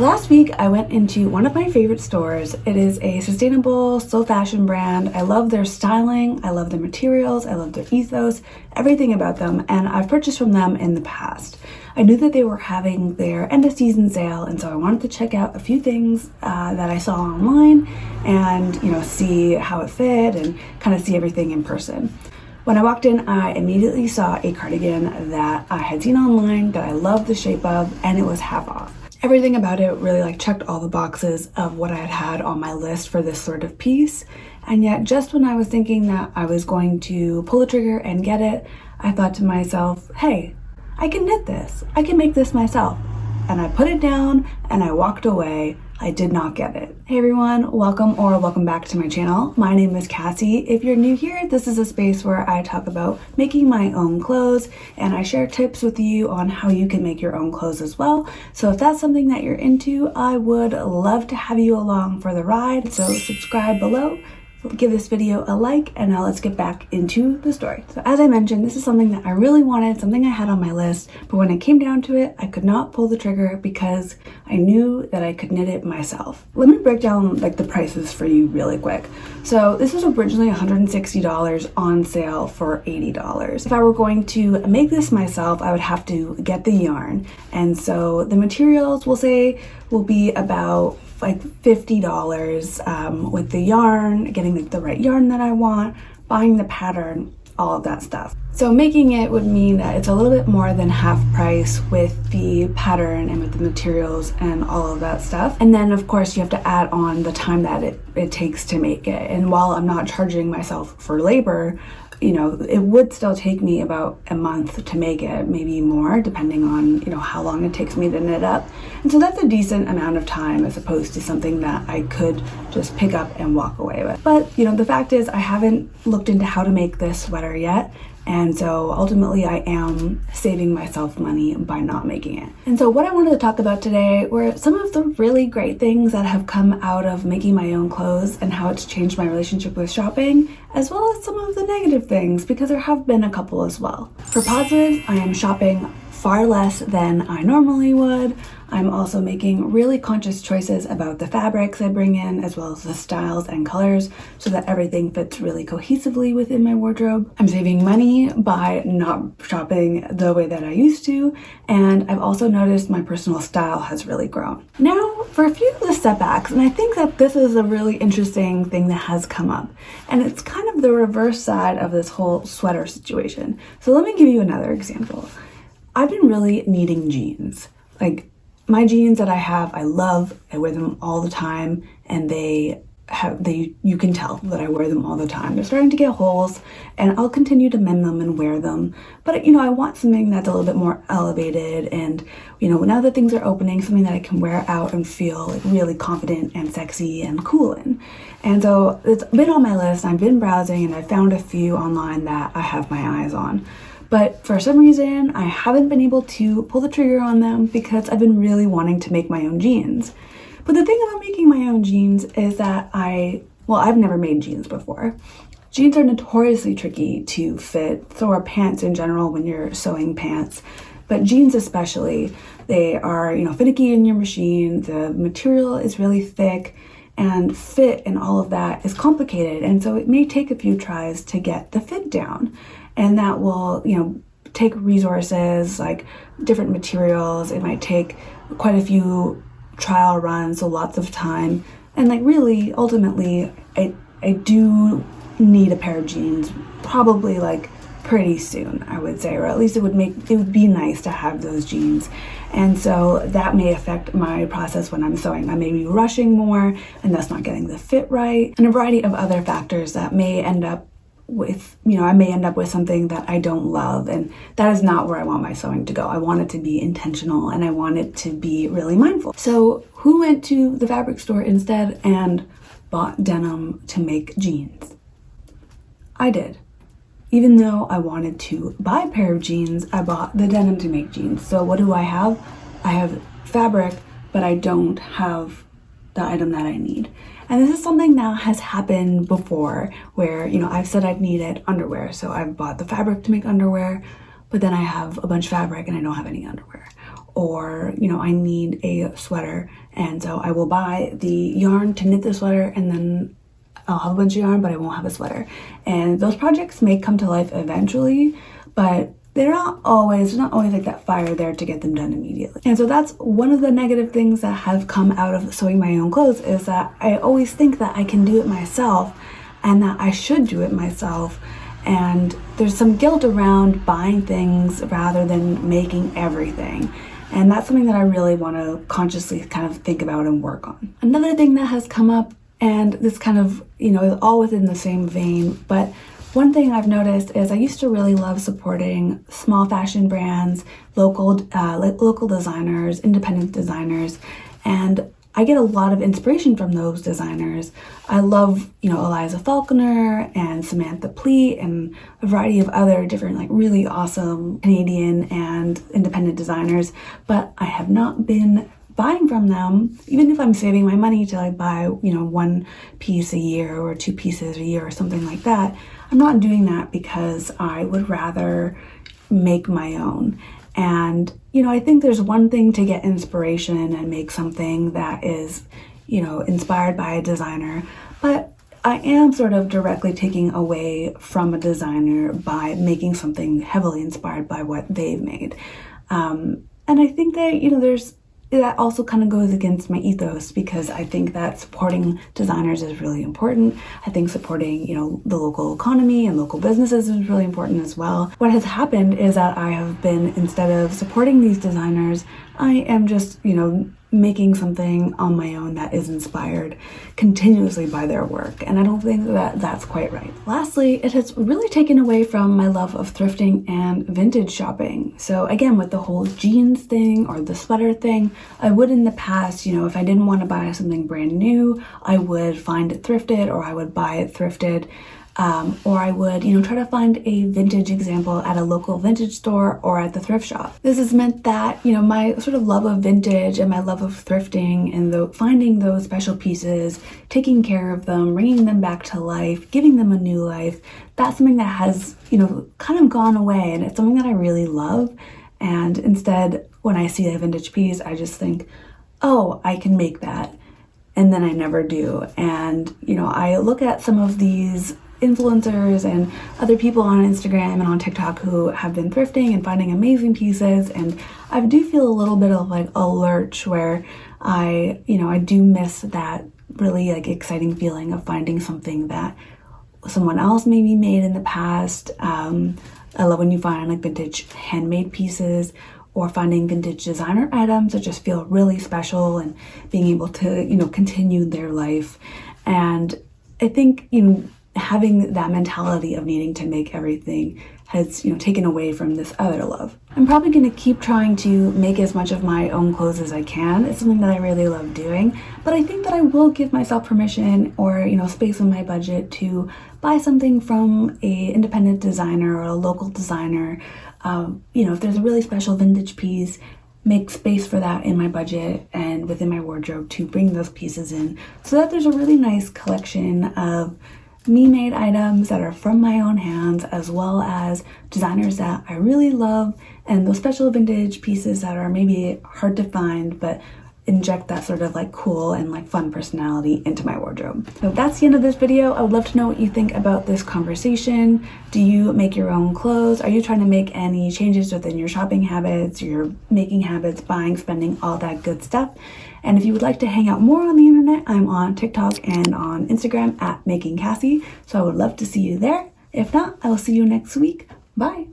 Last week, I went into one of my favorite stores. It is a sustainable, slow fashion brand. I love their styling, I love their materials, I love their ethos, everything about them, and I've purchased from them in the past. I knew that they were having their end of season sale, and so I wanted to check out a few things that I saw online and, see how it fit and kind of see everything in person. When I walked in, I immediately saw a cardigan that I had seen online that I loved the shape of, and it was half off. Everything about it really checked all the boxes of what I had on my list for this sort of piece. And yet just when I was thinking that I was going to pull the trigger and get it, I thought to myself, hey, I can knit this. I can make this myself. And I put it down and I walked away. I did not get it. Hey everyone, welcome back to my channel. My name is Cassie. If you're new here, this is a space where I talk about making my own clothes and I share tips with you on how you can make your own clothes as well. So if that's something that you're into, I would love to have you along for the ride. So subscribe below. Give this video a like, and now let's get back into the story. So as I mentioned, this is something that I really wanted, something I had on my list, but when it came down to it, I could not pull the trigger because I knew that I could knit it myself. Let me break down the prices for you really quick. So this was originally $160 on sale for $80. If I were going to make this myself, I would have to get the yarn. And so the materials will be about $50 with the yarn, getting the right yarn that I want, buying the pattern, all of that stuff. So making it would mean that it's a little bit more than half price with the pattern and with the materials and all of that stuff. And then of course you have to add on the time that it takes to make it. And while I'm not charging myself for labor, it would still take me about a month to make it, maybe more, depending on, how long it takes me to knit up. And so that's a decent amount of time as opposed to something that I could just pick up and walk away with. But, the fact is I haven't looked into how to make this sweater yet. And so ultimately I am saving myself money by not making it. And so what I wanted to talk about today were some of the really great things that have come out of making my own clothes and how it's changed my relationship with shopping, as well as some of the negative things, because there have been a couple as well. For positives, I am shopping far less than I normally would. I'm also making really conscious choices about the fabrics I bring in, as well as the styles and colors, so that everything fits really cohesively within my wardrobe. I'm saving money by not shopping the way that I used to, and I've also noticed my personal style has really grown. Now, for a few of the setbacks, and I think that this is a really interesting thing that has come up, and it's kind of the reverse side of this whole sweater situation. So let me give you another example. I've been really needing jeans. My jeans that I have, I love. I wear them all the time, and you can tell that I wear them all the time. They're starting to get holes, and I'll continue to mend them and wear them. But I want something that's a little bit more elevated, and now that things are opening, something that I can wear out and feel really confident and sexy and cool in. And so it's been on my list. I've been browsing, and I found a few online that I have my eyes on. But for some reason, I haven't been able to pull the trigger on them because I've been really wanting to make my own jeans. But the thing about making my own jeans is that I've never made jeans before. Jeans are notoriously tricky to fit, so are pants in general when you're sewing pants. But jeans especially, they are, finicky in your machine. The material is really thick, and fit and all of that is complicated. And so it may take a few tries to get the fit down. And that will, take resources like different materials. It might take quite a few trial runs, so lots of time. And really, ultimately, I do need a pair of jeans, probably pretty soon, I would say, or at least it would be nice to have those jeans. And so that may affect my process when I'm sewing. I may be rushing more, and that's not getting the fit right, and a variety of other factors that may end up with, I may end up with something that I don't love, and that is not where I want my sewing to go. I want it to be intentional, and I want it to be really mindful. So who went to the fabric store instead and bought denim to make jeans? I did. Even though I wanted to buy a pair of jeans, I bought the denim to make jeans. So what do I have? I have fabric, but I don't have the item that I need. And this is something that has happened before where, I've said I've needed underwear. So I've bought the fabric to make underwear, but then I have a bunch of fabric and I don't have any underwear. or, you know, I need a sweater. And so I will buy the yarn to knit the sweater, and then I'll have a bunch of yarn, but I won't have a sweater. And those projects may come to life eventually, but there's not always like that fire there to get them done immediately. And so that's one of the negative things that have come out of sewing my own clothes, is that I always think that I can do it myself and that I should do it myself. And there's some guilt around buying things rather than making everything. And that's something that I really want to consciously kind of think about and work on. Another thing that has come up, and this kind of, you know, is all within the same vein, but one thing I've noticed is I used to really love supporting small fashion brands, local designers, independent designers, and I get a lot of inspiration from those designers. I love, you know, Eliza Falconer and Samantha Pleat and a variety of other different, like, really awesome Canadian and independent designers, but I have not been buying from them, even if I'm saving my money to, like, buy, you know, one piece a year or 2 pieces a year or something like that. I'm not doing that because I would rather make my own. And, you know, I think there's one thing to get inspiration and make something that is, you know, inspired by a designer, but I am sort of directly taking away from a designer by making something heavily inspired by what they've made. And I think that, you know, that also kind of goes against my ethos, because I think that supporting designers is really important. I think supporting, you know, the local economy and local businesses is really important as well. What has happened is that I have been, instead of supporting these designers, I am just, you know, making something on my own that is inspired continuously by their work. And I don't think that that's quite right. Lastly, it has really taken away from my love of thrifting and vintage shopping. So again, with the whole jeans thing or the sweater thing, I would in the past, you know, if I didn't want to buy something brand new, I would find it thrifted, or I would buy it thrifted. Or I would, you know, try to find a vintage example at a local vintage store or at the thrift shop. This has meant that, you know, my sort of love of vintage and my love of thrifting and finding those special pieces, taking care of them, bringing them back to life, giving them a new life, that's something that has, you know, kind of gone away, and it's something that I really love. And instead, when I see a vintage piece, I just think, oh, I can make that. And then I never do. And, you know, I look at some of these influencers and other people on Instagram and on TikTok who have been thrifting and finding amazing pieces, and I do feel a little bit of like a lurch where I do miss that really like exciting feeling of finding something that someone else maybe made in the past. I love when you find like vintage handmade pieces or finding vintage designer items that just feel really special and being able to, you know, continue their life. And I think, you know, having that mentality of needing to make everything has, you know, taken away from this other love. I'm probably going to keep trying to make as much of my own clothes as I can. It's something that I really love doing, but I think that I will give myself permission or, you know, space in my budget to buy something from a independent designer or a local designer. You know, if there's a really special vintage piece, make space for that in my budget and within my wardrobe to bring those pieces in, so that there's a really nice collection of me-made items that are from my own hands, as well as designers that I really love, and those special vintage pieces that are maybe hard to find but inject that sort of like cool and like fun personality into my wardrobe. So that's the end of this video. I would love to know what you think about this conversation. Do you make your own clothes? Are you trying to make any changes within your shopping habits, your making habits, buying, spending, all that good stuff? And if you would like to hang out more on the internet, I'm on TikTok and on Instagram at Making Cassie. So I would love to see you there. If not, I will see you next week. Bye.